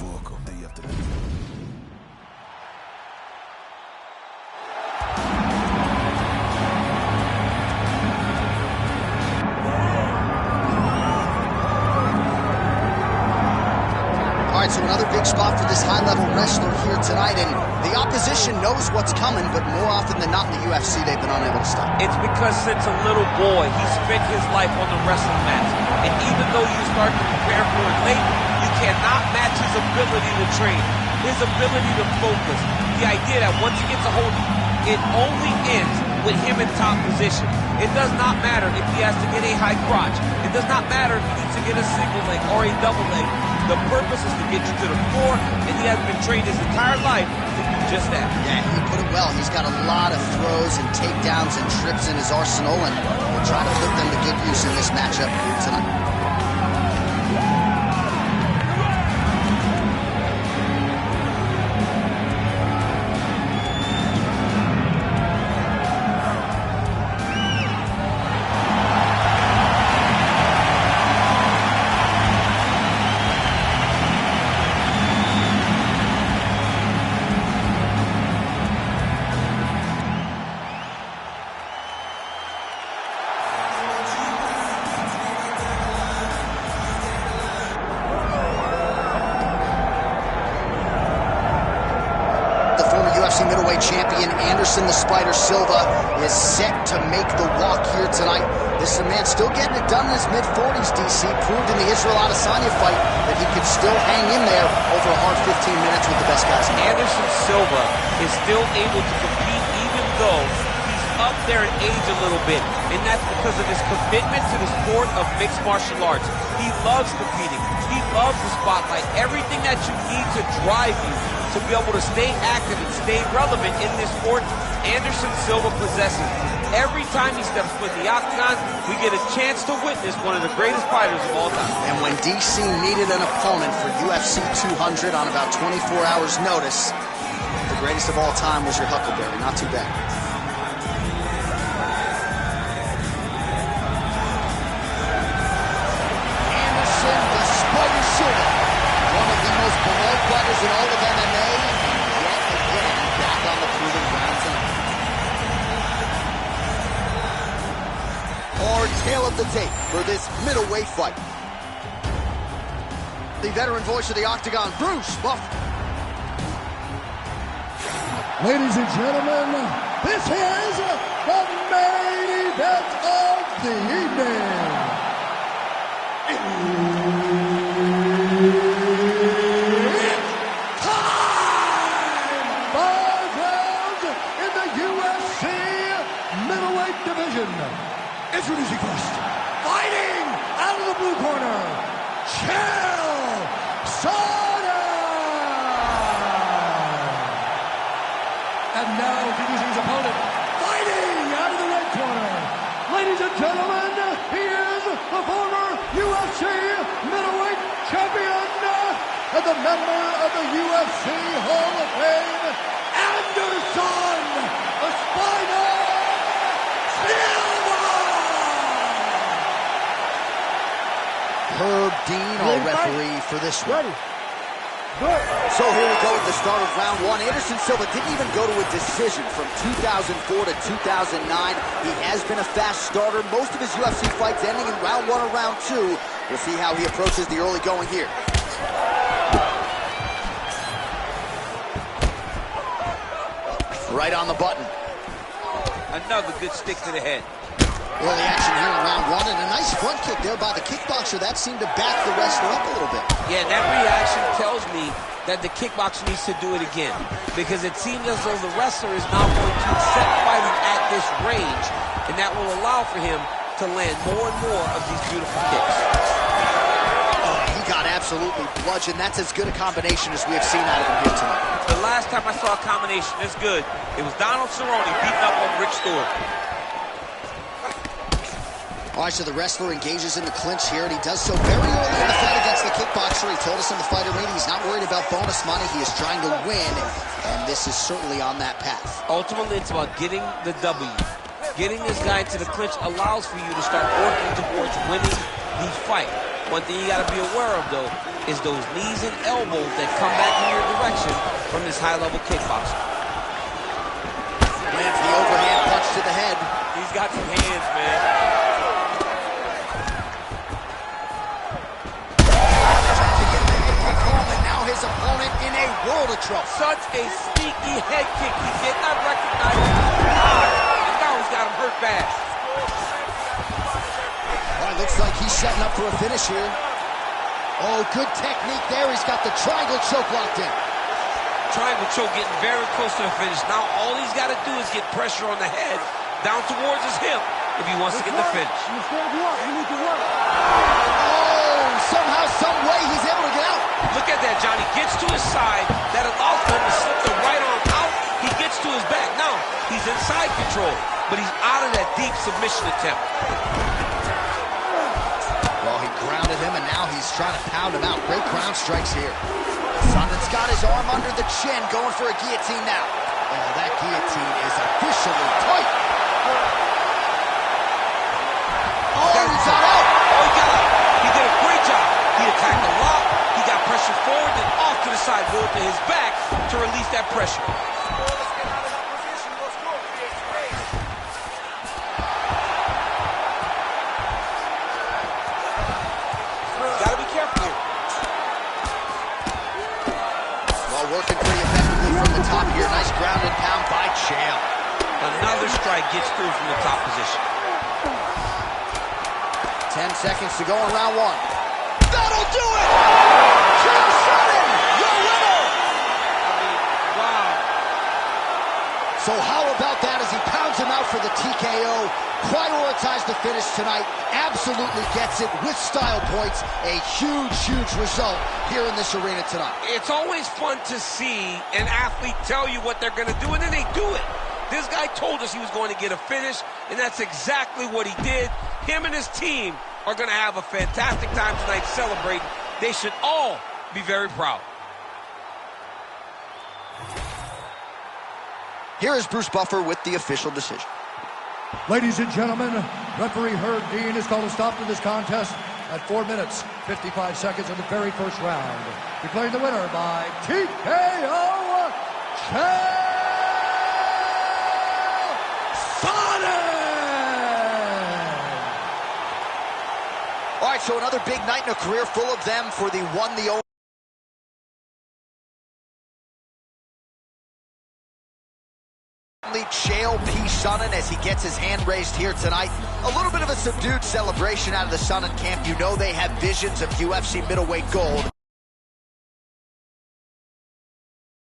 fuoco degli altri. So another big spot for this high-level wrestler here tonight, and the opposition knows what's coming, but more often than not in the UFC, they've been unable to stop. It's because since a little boy, he spent his life on the wrestling mat, and even though you start to prepare for it late, you cannot match his ability to train, his ability to focus. The idea that once he gets a hold of it, it only ends with him in top position. It does not matter if he has to get a high crotch. It does not matter if he needs to get a single leg or a double leg. The purpose is to get you to the floor, and he has been trained his entire life to do just that. Yeah, he put it well. He's got a lot of throws and takedowns and trips in his arsenal, and we'll try to put them to good use in this matchup here tonight. Middleweight champion Anderson the Spider Silva is set to make the walk here tonight. This man still getting it done in his mid-40s, DC. Proved in the Israel Adesanya fight that he could still hang in there over a hard 15 minutes with the best guys. Anderson Silva is still able to compete even though he's up there in age a little bit. And that's because of his commitment to the sport of mixed martial arts. He loves competing. He loves the spotlight. Everything that you need to drive you to be able to stay active and stay relevant in this sport, Anderson Silva possesses. Every time he steps foot in the octagon, we get a chance to witness one of the greatest fighters of all time. And when DC needed an opponent for UFC 200 on about 24 hours notice, the greatest of all time was your Huckleberry. Not too bad. Anderson the Spider Silva, one of the most beloved fighters in all of MMA, yet again back on the proving ground tonight. Our tail of the tape for this middleweight fight. The veteran voice of the Octagon, Bruce Buffer. Ladies and gentlemen, this is the main event of the evening. It's time! 5 rounds in the UFC middleweight division. Introducing first, fighting out of the blue corner, Chael, Sonnen! And now introducing his opponent, fighting out of the red corner. Ladies and gentlemen, he is the former UFC middleweight champion and the member of the UFC Hall of Fame, Anderson the Spider Silva! Herb Dean, our referee for this one. Ready. So here we go with the start of round one. Anderson Silva didn't even go to a decision from 2004 to 2009. He has been a fast starter. Most of his UFC fights ending in round one or round two. We'll see how he approaches the early going here. Right on the button. Another good stick to the head. Early action here in round one, and a nice front kick there by the kickboxer. That seemed to back the wrestler up a little bit. Yeah, that reaction tells me that the kickboxer needs to do it again, because it seems as though the wrestler is now going to accept fighting at this range, and that will allow for him to land more and more of these beautiful kicks. Oh, he got absolutely bludgeoned. That's as good a combination as we have seen out of him here tonight. The last time I saw a combination this good, it was Donald Cerrone beating up on Rick Stewart. All right, so the wrestler engages in the clinch here, and he does so very early in the fight against the kickboxer. He told us in the fighter meeting he's not worried about bonus money. He is trying to win, and this is certainly on that path. Ultimately, it's about getting the W. Getting this guy into the clinch allows for you to start working towards winning the fight. One thing you got to be aware of, though, is those knees and elbows that come back in your direction from this high-level kickboxer. Lands the overhand punch to the head. He's got some hands, man. Trying to get the head kick home, and now his opponent in a world of trouble. Such a sneaky head kick. He did not recognize it. And now he's got him hurt bad. Looks like he's setting up for a finish here. Oh, good technique there. He's got the triangle choke locked in. Triangle choke getting very close to the finish. Now all he's got to do is get pressure on the head down towards his hip if he wants to get the finish. You still work. You need to work. Oh, somehow, some way he's able to get out. Look at that, Johnny. Gets to his side. That allows him to slip the right arm out. He gets to his back. Now he's in side control, but he's out of that deep submission attempt. Well, he grounded him, and now he's trying to pound him out. Great ground strikes here. Sonnen's got his arm under the chin, going for a guillotine now. Oh, that guillotine is officially tight. Oh, he got out. Oh, he got out. He did a great job. He attacked a lot. He got pressure forward, then off to the side, rolled to his back to release that pressure. Working pretty effectively from the top here. Nice ground and pound by Chael. Another strike gets through from the top position. 10 seconds to go in round one. That'll do it! Chael Sonnen, the winner! Wow. So how about that as he pounds him out for the TKO? Prioritized the finish tonight. Absolutely gets it with style points. A huge, huge result here in this arena tonight. It's always fun to see an athlete tell you what they're going to do, and then they do it. This guy told us he was going to get a finish, and that's exactly what he did. Him and his team are going to have a fantastic time tonight celebrating. They should all be very proud. Here is Bruce Buffer with the official decision. Ladies and gentlemen, referee Herb Dean has called a stop to this contest at 4 minutes, 55 seconds of the very first round. Declaring the winner by TKO, Chael Sonnen! All right, so another big night in a career full of them for the one, the only. Chael P. Sonnen as he gets his hand raised here tonight. A little bit of a subdued celebration out of the Sonnen camp. You know they have visions of UFC middleweight gold.